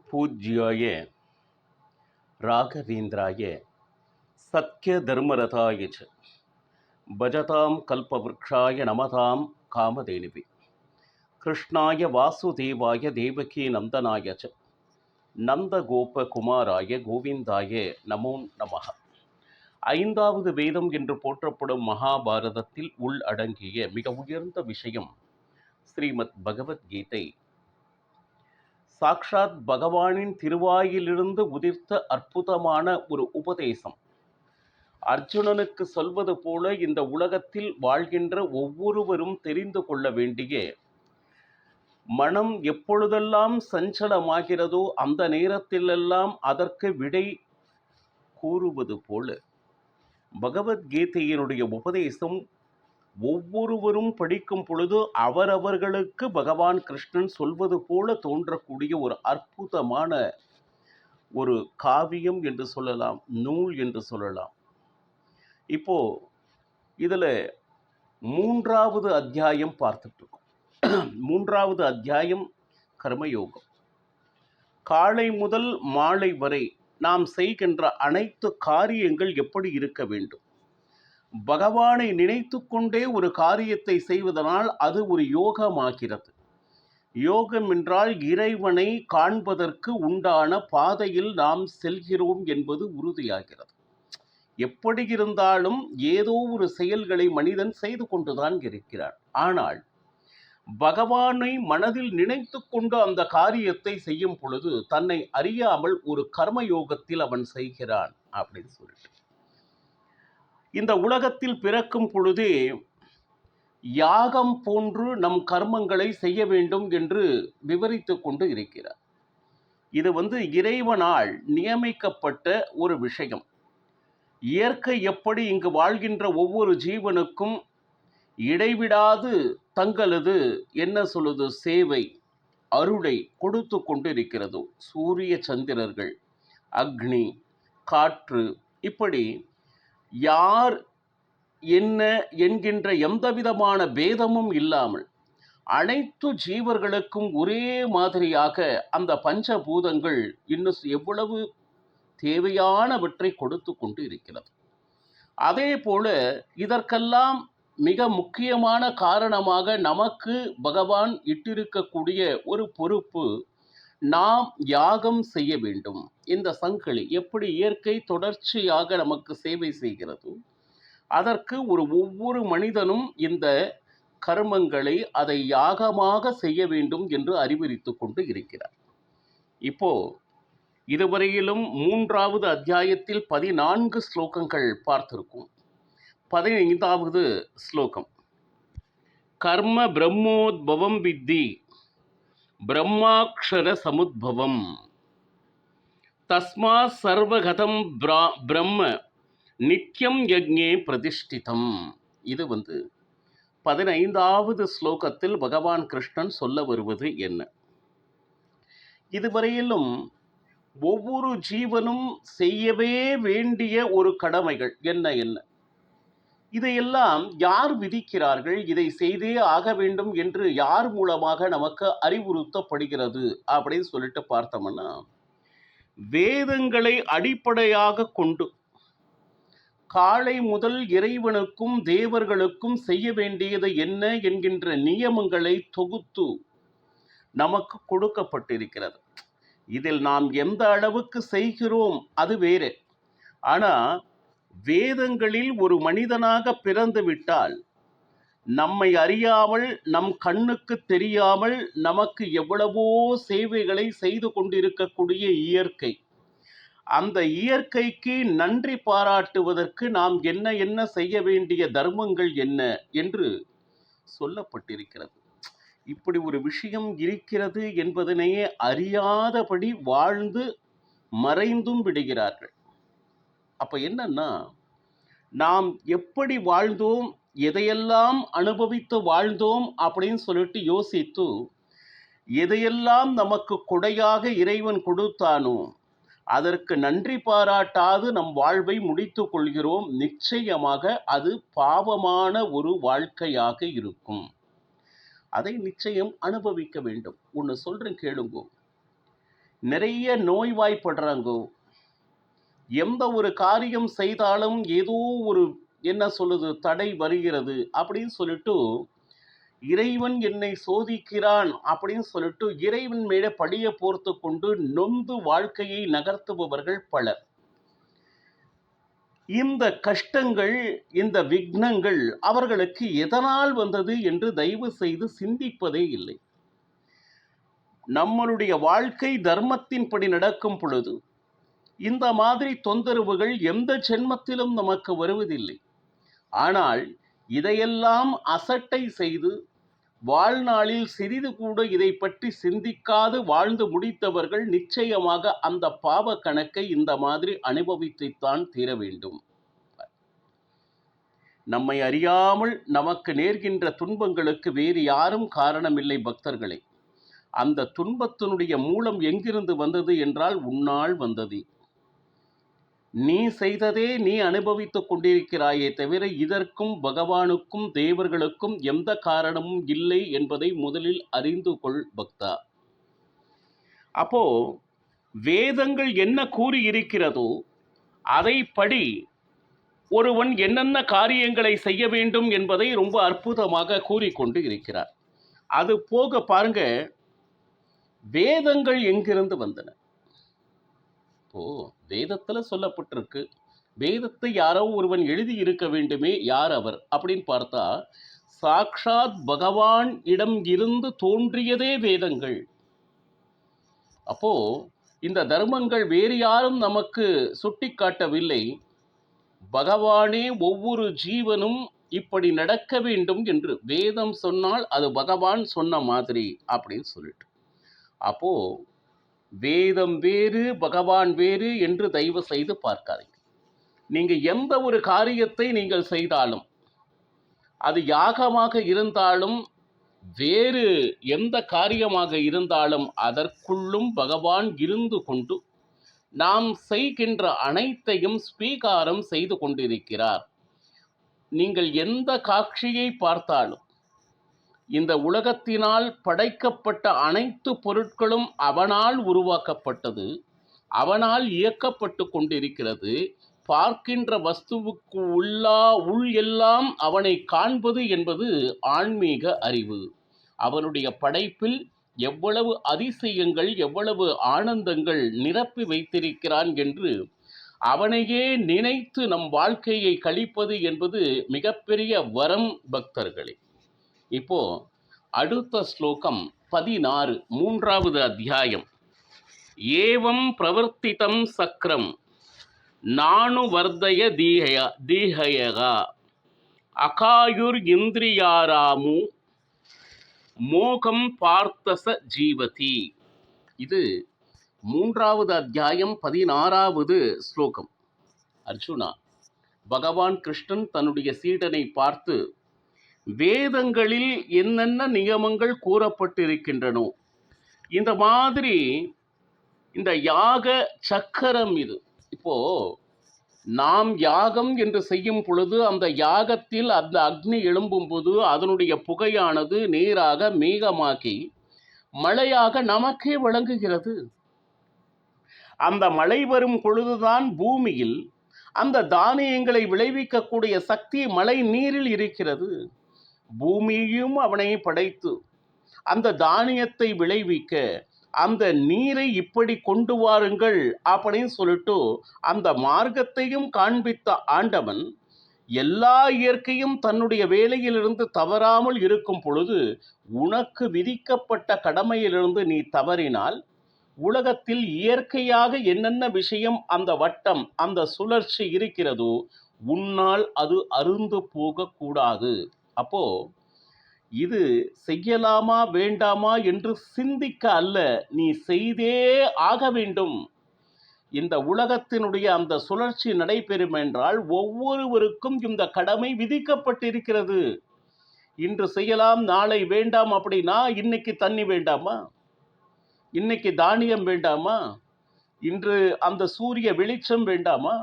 பூஜ்யாய ராகவேந்திராய சத்ய தர்மரதாய ச பஜதாம் கல்பவ்ருக்ஷாய நமதாம் காமதேனுவே கிருஷ்ணாய வாசுதேவாய தேவகி நந்தனாய ச நந்தகோபகுமாராய கோவிந்தாய நமோ நமஹ. ஐந்தாவது வேதம் என்று போற்றப்படும் மகாபாரதத்தில் உள்ளடங்கிய மிக உயர்ந்த விஷயம் ஸ்ரீமத் பகவத்கீதை. சாக்ஷாத் பகவானின் திருவாயிலிருந்து உதிர்த்த அற்புதமான ஒரு உபதேசம். அர்ஜுனனுக்கு சொல்வது போல இந்த உலகத்தில் வாழ்கின்ற ஒவ்வொருவரும் தெரிந்து கொள்ள வேண்டிய, மனம் எப்பொழுதெல்லாம் சஞ்சலமாகிறதோ அந்த நேரத்திலெல்லாம் அதற்கு விடை கூறுவது போல பகவத்கீதையினுடைய உபதேசம் ஒவ்வொருவரும் படிக்கும் பொழுது அவரவர்களுக்கு பகவான் கிருஷ்ணன் சொல்வது போல தோன்றக்கூடிய ஒரு அற்புதமான ஒரு காவியம் என்று சொல்லலாம், நூல் என்று சொல்லலாம். இப்போ இதுல 3வது அத்தியாயம் பார்த்துட்டு இருக்கோம். 3வது அத்தியாயம் கர்மயோகம். காலை முதல் மாலை வரை நாம் செய்கின்ற அனைத்து காரியங்கள் எப்படி இருக்க வேண்டும்? பகவானை நினைத்து கொண்டே ஒரு காரியத்தை செய்வதனால் அது ஒரு யோகமாகிறது. யோகம் என்றால் இறைவனை காண்பதற்கு உண்டான பாதையில் நாம் செல்கிறோம் என்பது உறுதியாகிறது. எப்படி இருந்தாலும் ஏதோ ஒரு செயல்களை மனிதன் செய்து கொண்டுதான் இருக்கிறான். ஆனால் பகவானை மனதில் நினைத்து கொண்டு அந்த காரியத்தை செய்யும் பொழுது தன்னை அறியாமல் ஒரு கர்மயோகத்தில் அவன் செய்கிறான் அப்படின்னு சொல்லிட்டு, இந்த உலகத்தில் பிறக்கும் பொழுதே யாகம் போன்று நம் கர்மங்களை செய்ய வேண்டும் என்று விவரித்து கொண்டு இருக்கிறார். இது இறைவனால் நியமிக்கப்பட்ட ஒரு விஷயம். இயற்கை எப்படி இங்கு வாழ்கின்ற ஒவ்வொரு ஜீவனுக்கும் இடைவிடாது தங்களது சேவை அருளை கொடுத்து கொண்டு இருக்கிறதோ, சூரிய சந்திரர்கள், அக்னி, காற்று, இப்படி யார் என்ன என்கின்ற எந்தவிதமான பேதமும் இல்லாமல் அனைத்து ஜீவர்களுக்கும் ஒரே மாதிரியாக அந்த பஞ்சபூதங்கள் இன்னும் எவ்வளவு தேவையானவற்றை கொடுத்து கொண்டு இருக்கிறது. அதே போல இதற்கெல்லாம் மிக முக்கியமான காரணமாக நமக்கு பகவான் இட்டிருக்கக்கூடிய ஒரு பொறுப்பு, நாம் யாகம் செய்ய வேண்டும். இந்த சங்கிலி எப்படி இயற்கை தொடர்ச்சியாக நமக்கு சேவை செய்கிறது, அதற்கு ஒவ்வொரு மனிதனும் இந்த கர்மங்களை அதை யாகமாக செய்ய வேண்டும் என்று அறிவுறுத்தி கொண்டு இருக்கிறார். இப்போ இதுவரையிலும் 3வது அத்தியாயத்தில் 14 ஸ்லோகங்கள் பார்த்திருக்கும். 15வது ஸ்லோகம், கர்ம பிரம்மோத்பவம் வித்தி பிரம்மாக்ஷர சமுத்பவம் தஸ்மா சர்வகதம் பிரம்ம நித்யம் யக்ஞே பிரதிஷ்டிதம். இது 15வது ஸ்லோகத்தில் பகவான் கிருஷ்ணன் சொல்ல வருவது என்ன? இதுவரையிலும் ஒவ்வொரு ஜீவனும் செய்யவே வேண்டிய ஒரு கடமைகள் என்ன என்ன, இதையெல்லாம் யார் விதிக்கிறார்கள், இதை செய்தே ஆக வேண்டும் என்று யார் மூலமாக நமக்கு அறிவுறுத்தப்படுகிறது அப்படின்னு சொல்லிட்டு பார்த்தோம்னா, வேதங்களை அடிப்படையாக கொண்டு காலை முதல் இறைவனுக்கும் தேவர்களுக்கும் செய்ய வேண்டியது என்ன என்கின்ற நியமங்களை தொகுத்து நமக்கு கொடுக்கப்பட்டிருக்கிறது. இதில் நாம் எந்த அளவுக்கு செய்கிறோம் அது வேறு. ஆனா வேதங்களில் ஒரு மனிதனாக பிறந்து விட்டால் நம்மை அறியாமல், நம் கண்ணுக்கு தெரியாமல் நமக்கு எவ்வளவோ சேவைகளை செய்து கொண்டிருக்கக்கூடிய இயற்கை, அந்த இயற்கைக்கு நன்றி பாராட்டுவதற்கு நாம் என்ன என்ன செய்ய வேண்டிய தர்மங்கள் என்ன என்று சொல்லப்பட்டிருக்கிறது. இப்படி ஒரு விஷயம் இருக்கிறது என்பதனையே அறியாதபடி வாழ்ந்து மறைந்தும் விடுகிறார்கள். அப்ப என்னன்னா, நாம் எப்படி வாழ்ந்தோம், எதையெல்லாம் அனுபவித்து வாழ்ந்தோம் அப்படின்னு சொல்லிட்டு யோசித்து, எதையெல்லாம் நமக்கு கொடையாக இறைவன் கொடுத்தானோ அதற்கு நன்றி பாராட்டாது நம் வாழ்வை முடித்து கொள்கிறோம். நிச்சயமாக அது பாவமான ஒரு வாழ்க்கையாக இருக்கும். அதை நிச்சயம் அனுபவிக்க வேண்டும். ஒன்று சொல்றேன் கேளுங்கோ. நிறைய நோய்வாய்ப்படுறாங்கோ. எந்த ஒரு காரியம் செய்தாலும் ஏதோ ஒரு என்ன சொல்லுது தடை வருகிறது அப்படின்னு சொல்லிட்டு இறைவன் என்னை சோதிக்கிறான் அப்படின்னு சொல்லிட்டு இறைவன் மேல பழிய போர்த்து கொண்டு நொந்து வாழ்க்கையை நகர்த்துபவர்கள் பலர். இந்த கஷ்டங்கள், இந்த விக்னங்கள் அவர்களுக்கு எதனால் வந்தது என்று தயவு செய்து சிந்திப்பதே இல்லை. நம்மளுடைய வாழ்க்கை தர்மத்தின்படி நடக்கும் பொழுது இந்த மாதிரி தொந்தரவுகள் எந்த ஜென்மத்திலும் நமக்கு வருவதில்லை. ஆனால் இதையெல்லாம் அசட்டை செய்து வாழ்நாளில் சிறிது கூட இதை பற்றி சிந்திக்காது வாழ்ந்து முடித்தவர்கள் நிச்சயமாக அந்த பாவ கணக்கை இந்த மாதிரி அனுபவித்துத்தான் தீர வேண்டும். நம்மை அறியாமல் நமக்கு நேர்கின்ற துன்பங்களுக்கு வேறு யாரும் காரணமில்லை பக்தர்களே. அந்த துன்பத்தினுடைய மூலம் எங்கிருந்து வந்தது என்றால் உன்னால் வந்தது. நீ செய்ததே நீ அனுபவித்துக் கொண்டிருக்கிறாயே தவிர இதற்கும் பகவானுக்கும் தேவர்களுக்கும் எந்த காரணமும் இல்லை என்பதை முதலில் அறிந்து கொள் பக்தா. அப்போ வேதங்கள் என்ன கூறியிருக்கிறதோ அதை படி ஒருவன் என்னென்ன காரியங்களை செய்ய வேண்டும் என்பதை ரொம்ப அற்புதமாக கூறிக்கொண்டு இருக்கிறார். அது போக பாருங்க, வேதங்கள் எங்கிருந்து வந்தன? வேதத்துல சொல்லப்பட்டிருக்கு. வேதத்தை யாரோ ஒருவன் எழுதி இருக்க வேண்டுமே, யார் அவர் அப்படின்னு பார்த்தா சாக்ஷாத் பகவான் இடம் இருந்து தோன்றியதே வேதங்கள். அப்போ இந்த தர்மங்கள் வேறு யாரும் நமக்கு சுட்டி காட்டவில்லை. பகவானே ஒவ்வொரு ஜீவனும் இப்படி நடக்க வேண்டும் என்று வேதம் சொன்னால் அது பகவான் சொன்ன மாதிரி அப்படின்னு சொல்லிட்டு, அப்போ வேதம் வேறு பகவான் வேறு என்று தயவு செய்து பார்க்காதீங்க. நீங்க எந்த ஒரு காரியத்தை நீங்கள் செய்தாலும், அது யாகமாக இருந்தாலும் வேறு எந்த காரியமாக இருந்தாலும் அதற்குள்ளும் பகவான் இருந்து கொண்டு நாம் செய்கின்ற அனைத்தையும் ஸ்வீகாரம் செய்து கொண்டிருக்கிறார். நீங்கள் எந்த காட்சியை பார்த்தாலும் இந்த உலகத்தினால் படைக்கப்பட்ட அனைத்து பொருட்களும் அவனால் உருவாக்கப்பட்டது, அவனால் இயக்கப்பட்டு கொண்டிருக்கிறது. பார்க்கின்ற வஸ்துவுக்கு உள் எல்லாம் அவனை காண்பது என்பது ஆன்மீக அறிவு. அவனுடைய படைப்பில் எவ்வளவு அதிசயங்கள், எவ்வளவு ஆனந்தங்கள் நிரப்பி வைத்திருக்கிறான் என்று அவனையே நினைத்து நம் வாழ்க்கையை கழிப்பது என்பது மிகப்பெரிய வரம் பக்தர்களே. இப்போ அடுத்த ஸ்லோகம் 16, 3வது அத்தியாயம். ஏவம் பிரவர்த்திதம் சக்கரம் நானுவர்தய தீஹயகா அகாயுர் இந்திரியாராமு மோகம் பார்த்தச ஜீவதி. இது 3வது அத்தியாயம் 16வது ஸ்லோகம். அர்ஜுனா, பகவான் கிருஷ்ணன் தன்னுடைய சீடனை பார்த்து வேதங்களில் என்னென்ன நியமங்கள் கூறப்பட்டிருக்கின்றனோ இந்த மாதிரி இந்த யாக சக்கரம் இது. இப்போ நாம் யாகம் என்று செய்யும் பொழுது அந்த யாகத்தில் அந்த அக்னி எழும்பும் போது அதனுடைய புகையானது நேராக மேகமாக்கி மழையாக நமக்கே வழங்குகிறது. அந்த மழை வரும் பொழுதுதான் பூமியில் அந்த தானியங்களை விளைவிக்கக்கூடிய சக்தி மழை நீரில் இருக்கிறது. பூமியையும் அவனை படைத்து அந்த தானியத்தை விளைவிக்க அந்த நீரை இப்படி கொண்டு வாருங்கள் அப்படின்னு சொல்லிட்டு அந்த மார்க்கத்தையும் காண்பித்த ஆண்டவன் எல்லா இயற்கையும் தன்னுடைய வேலையிலிருந்து தவறாமல் இருக்கும் பொழுது உனக்கு விதிக்கப்பட்ட கடமையிலிருந்து நீ தவறினால் உலகத்தில் இயற்கையாக என்னென்ன விஷயம் அந்த வட்டம் அந்த சுழற்சி இருக்கிறதோ உன்னால் அது அருந்து போகக்கூடாது. அப்போ இது செய்யலாமா வேண்டாமா என்று சிந்திக்க அல்ல, நீ செய்தே ஆக வேண்டும். இந்த உலகத்தினுடைய அந்த சுழற்சி நடைபெறும் என்றால் ஒவ்வொருவருக்கும் இந்த கடமை விதிக்கப்பட்டிருக்கிறது. இன்று செய்யலாம் நாளை வேண்டாம் அப்படின்னா இன்னைக்கு தண்ணி வேண்டாமா, இன்னைக்கு தானியம் வேண்டாமா, இன்று அந்த சூரிய வெளிச்சம் வேண்டாமா?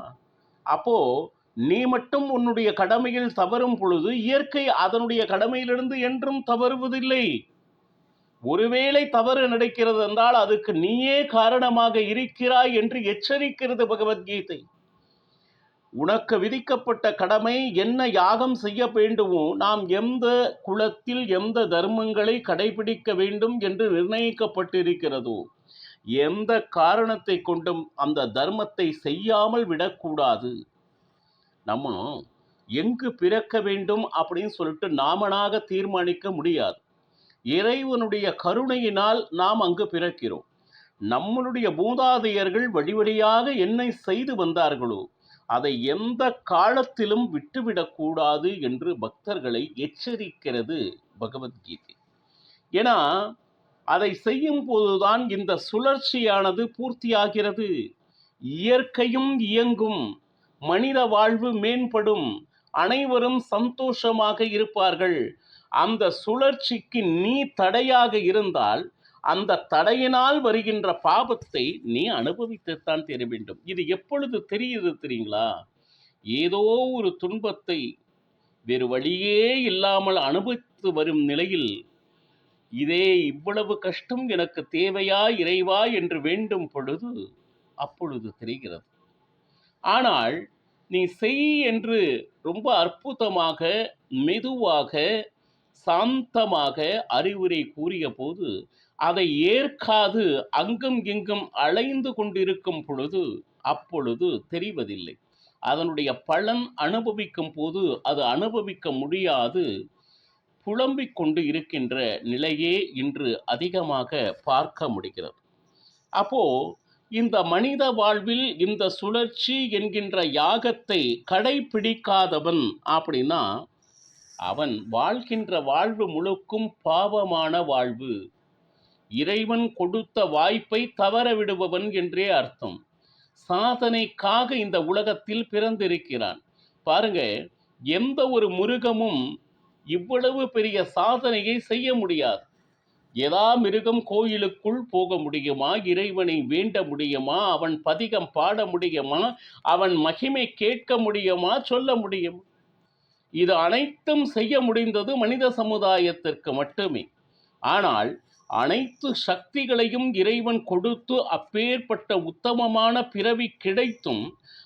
அப்போ நீ மட்டும் உன்னுடைய கடமையில் தவறும் பொழுது இயற்கை அதனுடைய கடமையிலிருந்து என்றும் தவறுவதில்லை. ஒருவேளை தவறு நடக்கிறது என்றால் அதுக்கு நீயே காரணமாக இருக்கிறாய் என்று எச்சரிக்கிறது பகவத்கீதை. உனக்கு விதிக்கப்பட்ட கடமை என்ன யாகம் செய்ய வேண்டுமோ, நாம் எந்த குலத்தில் எந்த தர்மங்களை கடைபிடிக்க வேண்டும் என்று நிர்ணயிக்கப்பட்டிருக்கிறதோ, எந்த காரணத்தை கொண்டும் அந்த தர்மத்தை செய்யாமல் விடக்கூடாது. நம்ம எங்கு பிறக்க வேண்டும் அப்படின்னு சொல்லிட்டு நாமனாக தீர்மானிக்க முடியாது. இறைவனுடைய கருணையினால் நாம் அங்கு பிறக்கிறோம். நம்மளுடைய மூதாதையர்கள் வழிவழியாக என்ன செய்து வந்தார்களோ அதை எந்த காலத்திலும் விட்டுவிடக்கூடாது என்று பக்தர்களை எச்சரிக்கிறது பகவத்கீதை. ஏன்னா அதை செய்யும் போதுதான் இந்த சுழற்சியானது பூர்த்தியாகிறது. இயற்கையும் இயங்கும், மனித வாழ்வு மேம்படும், அனைவரும் சந்தோஷமாக இருப்பார்கள். அந்த சுழற்சிக்கு நீ தடையாக இருந்தால் அந்த தடையினால் வருகின்ற பாபத்தை நீ அனுபவித்துத்தான் தெரிய வேண்டும். இது எப்பொழுது தெரியுது தெரியுங்களா? ஏதோ ஒரு துன்பத்தை வேறு வழியே இல்லாமல் அனுபவித்து வரும் நிலையில் இதே இவ்வளவு கஷ்டம் எனக்கு தேவையா இறைவா என்று வேண்டும் பொழுது அப்பொழுது தெரிகிறது. ஆனால் நீ செய் என்று ரொம்ப அற்புதமாக மெதுவாக சாந்தமாக அறிவுரை கூறிய போது அதை ஏற்காது அங்கும் இங்கும் அலைந்து கொண்டிருக்கும் பொழுது அப்பொழுது தெரிவதில்லை. அதனுடைய பலன் அனுபவிக்கும் போது அது அனுபவிக்க முடியாது புலம்பிக் கொண்டு இருக்கின்ற நிலையே இன்று அதிகமாக பார்க்க முடிகிறது. அப்போ இந்த மனித வாழ்வில் இந்த சுழற்சி என்கின்ற யாகத்தை கடைபிடிக்காதவன் அப்படின்னா அவன் வாழ்கின்ற வாழ்வு முழுக்கும் பாவமான வாழ்வு, இறைவன் கொடுத்த வாய்ப்பை தவற விடுபவன் என்றே அர்த்தம். சாதனைக்காக இந்த உலகத்தில் பிறந்திருக்கிறான். பாருங்க, எந்த ஒரு மிருகமும் இவ்வளவு பெரிய சாதனையை செய்ய முடியாது. ஏதா மிருகம் கோயிலுக்குள் போக முடியுமா? இறைவனை வேண்ட முடியுமா? அவன் பதிகம் பாட முடியுமா? அவன் மகிமை கேட்க முடியுமா? சொல்ல முடியும்? இது அனைத்தும் செய்ய முடிந்தது மனித சமுதாயத்திற்கு மட்டுமே. ஆனால் அனைத்து சக்திகளையும் இறைவன் கொடுத்து அப்பேற்பட்ட உத்தமமான பிறவி கிடைத்தும்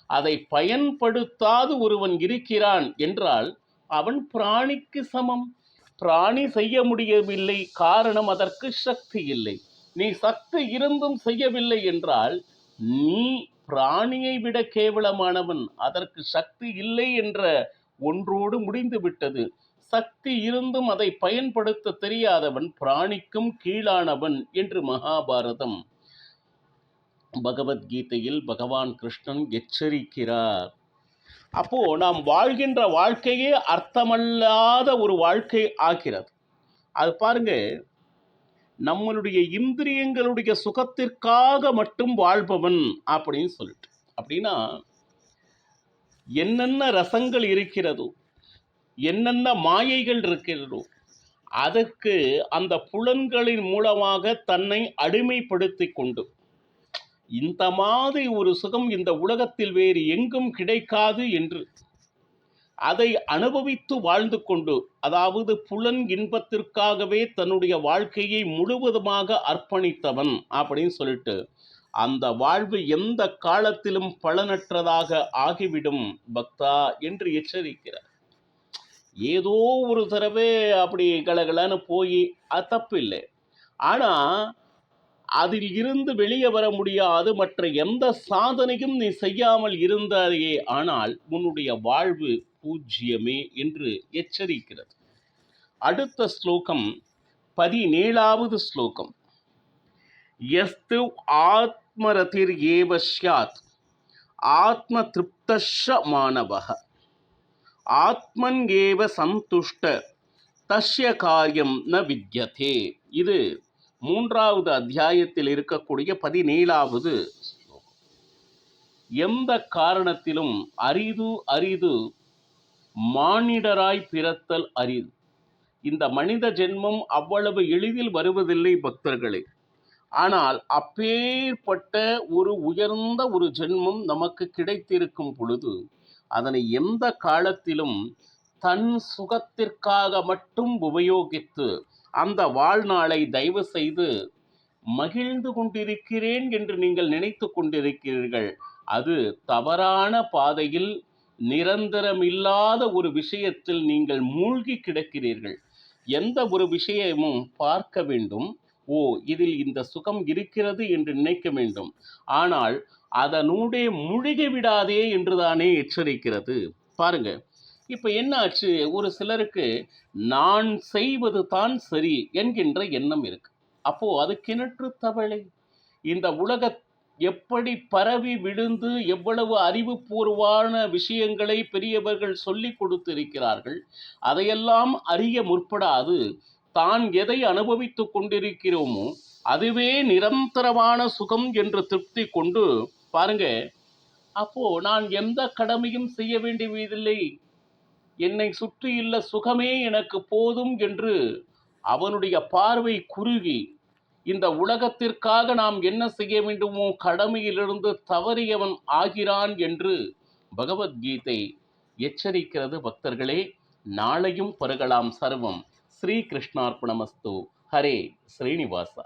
அதை பயன்படுத்தாது ஒருவன் இருக்கிறான் என்றால் அவன் பிராணிக்கு சமம். பிராணி செய்ய முடியவில்லை, காரணம் அதற்கு சக்தி இல்லை. நீ சக்தி இருந்தும் செய்யவில்லை என்றால் நீ பிராணியை விட கேவலமானவன். அதற்கு சக்தி இல்லை என்ற ஒன்றோடு முடிந்து விட்டது. சக்தி இருந்தும் அதை பயன்படுத்த தெரியாதவன் பிராணிக்கும் கீழானவன் என்று மகாபாரதம் பகவத்கீதையில் பகவான் கிருஷ்ணன் எச்சரிக்கிறார். அப்போ நாம் வாழ்கின்ற வாழ்க்கையே அர்த்தமல்லாத ஒரு வாழ்க்கை ஆகிறது. அது பாருங்க, நம்மளுடைய இந்திரியங்களுடைய சுகத்திற்காக மட்டும் வாழ்பவன் அப்படின்னு சொல்லிட்டு, அப்படின்னா என்னென்ன ரசங்கள் இருக்கிறதோ, என்னென்ன மாயைகள் இருக்கிறதோ அதற்கு அந்த புலன்களின் மூலமாக தன்னை அடிமைப்படுத்தி கொண்டு இந்த மாதிரி ஒரு சுகம் இந்த உலகத்தில் வேறு எங்கும் கிடைக்காது என்று அதை அனுபவித்து வாழ்ந்து கொண்டு, அதாவது புலன் இன்பத்திற்காகவே தன்னுடைய வாழ்க்கையை முழுவதுமாக அர்ப்பணித்தவன் அப்படின்னு சொல்லிட்டு அந்த வாழ்வு எந்த காலத்திலும் பலனற்றதாக ஆகிவிடும் பக்தா என்று எச்சரிக்கிறார். ஏதோ ஒரு தடவை அப்படி கலகலன்னு போய் அது தப்பு இல்லை. ஆனால் அதில் இருந்து வெளியே வர முடியாது. மற்ற எந்த சாதனையும் நீ செய்யாமல் இருந்தாயே ஆனால் உன்னுடைய வாழ்வு பூஜ்யமே என்று எச்சரிக்கிறது. அடுத்த ஸ்லோகம் 17வது ஸ்லோகம். யஸ்து ஆத்மரதிர் ஏவ ஸ்யாத் ஆத்ம திருப்தஷ மானவஹ ஆத்மன் ஏவ சந்துஷ்ட தஸ்ய காரியம் ந வித்யதே. இது 3வது அத்தியாயத்தில் இருக்கக்கூடிய 17வது ஸ்லோகம். எந்த காரணத்திலும் அரிது மானிடராய் பிறத்தல் அரிது. இந்த மனித ஜென்மம் அவ்வளவு எளிதில் வருவதில்லை பக்தர்களே. ஆனால் அப்பேற்பட்ட ஒரு உயர்ந்த ஒரு ஜென்மம் நமக்கு கிடைத்திருக்கும் பொழுது அதனை எந்த காலத்திலும் தன் சுகத்திற்காக மட்டும் உபயோகித்து அந்த வாழ்நாளை தயவு செய்து மகிழ்ந்து கொண்டிருக்கிறேன் என்று நீங்கள் நினைத்து கொண்டிருக்கிறீர்கள். அது தவறான பாதையில் நிரந்தரமில்லாத ஒரு விஷயத்தில் நீங்கள் மூழ்கி கிடக்கிறீர்கள். எந்த ஒரு விஷயமும் பார்க்க வேண்டும். ஓ, இதில் இந்த சுகம் இருக்கிறது என்று நினைக்க வேண்டும். ஆனால் அதனூடே முழுகி விடாதே என்றுதானே எச்சரிக்கிறது. பாருங்க, இப்ப என்ன ஆச்சு, ஒரு சிலருக்கு நான் செய்வது தான் சரி என்கின்ற எண்ணம் இருக்கு. அப்போ அது கிணற்று தவளை. இந்த உலக எப்படி பரவி விழுந்து எவ்வளவு அறிவுபூர்வமான விஷயங்களை பெரியவர்கள் சொல்லிக் கொடுத்திருக்கிறார்கள். அதையெல்லாம் அறிய முற்படாது தான் எதை அனுபவித்துக் கொண்டிருக்கிறோமோ அதுவே நிரந்தரமான சுகம் என்று திருப்தி கொண்டு பாருங்க, அப்போ நான் எந்த கடமையும் செய்ய வேண்டியதில்லை, என்னை சுற்றியுள்ள சுகமே எனக்கு போதும் என்று அவனுடைய பார்வை குறுகி இந்த உலகத்திற்காக நாம் என்ன செய்ய வேண்டுமோ கடமையிலிருந்து தவறியவன் ஆகிறான் என்று பகவத்கீதை எச்சரிக்கிறது. பக்தர்களே, நாளையும் பருகலாம். சர்வம் ஸ்ரீ கிருஷ்ணார்ப்பணமஸ்து. ஹரே ஸ்ரீனிவாசா.